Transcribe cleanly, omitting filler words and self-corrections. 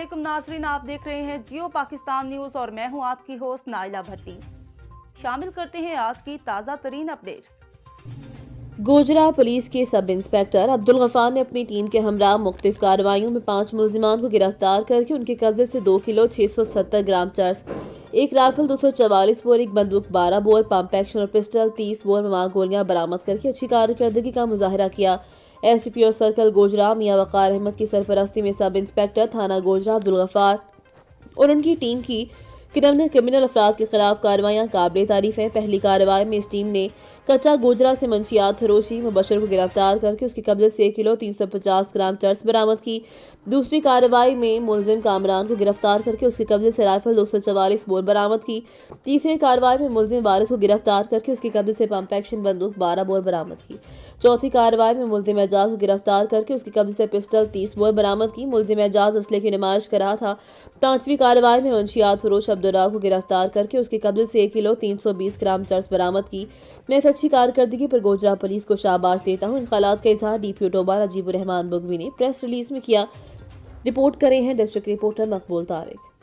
अस्सलामुअलैकुम नाजरीन, आप देख रहे हैं जियो पाकिस्तान न्यूज और मैं हूं आपकी होस्ट नाइला भट्टी। शामिल करते हैं आज की ताज़ा तरीन अपडेट्स। गोजरा पुलिस के सब इंस्पेक्टर अब्दुल गफार ने अपनी टीम के हमरा मुख्तलिफ कार्रवाइयों में 5 मुलजिमान को गिरफ्तार करके उनके कब्जे से 2 किलो 670 ग्राम चर्स, एक राइफल 244 बोर, एक बंदूक 12 बोर, पंप एक्शन और पिस्टल 30 बोर में गोलियां बरामद करके अच्छी कारकर्दगी का मुजाहरा किया। SDPO सर्कल गोजरा मियां वकार अहमद की सरपरस्ती में सब इंस्पेक्टर थाना गोजरा अब्दुल गफार और उनकी टीम की क्रिमिनल अफराद के खिलाफ कार्रवाइयाँ काबिल तारीफ हैं। पहली कार्रवाई में इस टीम ने कच्चा गोजरा से मंशियात फरोशी मुबशर को गिरफ्तार करके उसके कब्जे से 1 किलो 350 ग्राम चर्स बरामद की। दूसरी कार्रवाई में मुलजिम कामरान को गिरफ्तार करके उसके कब्जे से राइफल 244 बोर बरामद की। तीसरी कार्रवाई में मुलजिम वारिस को गिरफ्तार करके उसके कब्जे से पंप एक्शन बंदूक 12 बोर बरामद की। चौथी कार्रवाई में मुलजिम एजाज को गिरफ्तार करके उसके कब्जे से पिस्टल 30 बोर बरामद की। मुलजिम एजाज असले की नुमाइश कर रहा था। पांचवी कार्रवाई में मंशियात फरोश अब्दुल्लाह को गिरफ्तार करके उसके कब्जे से 1 किलो 320 ग्राम चर्स बरामद की। मैं इस अच्छी कारकर्दगी पर गोजरा पुलिस को शाबाश देता हूँ। इन ख्यालात का इजहार DPO टोबा नजीबुर रहमान बुगवी ने प्रेस रिलीज में किया। रिपोर्ट करे हैं डिस्ट्रिक्ट रिपोर्टर मकबूल तारिक।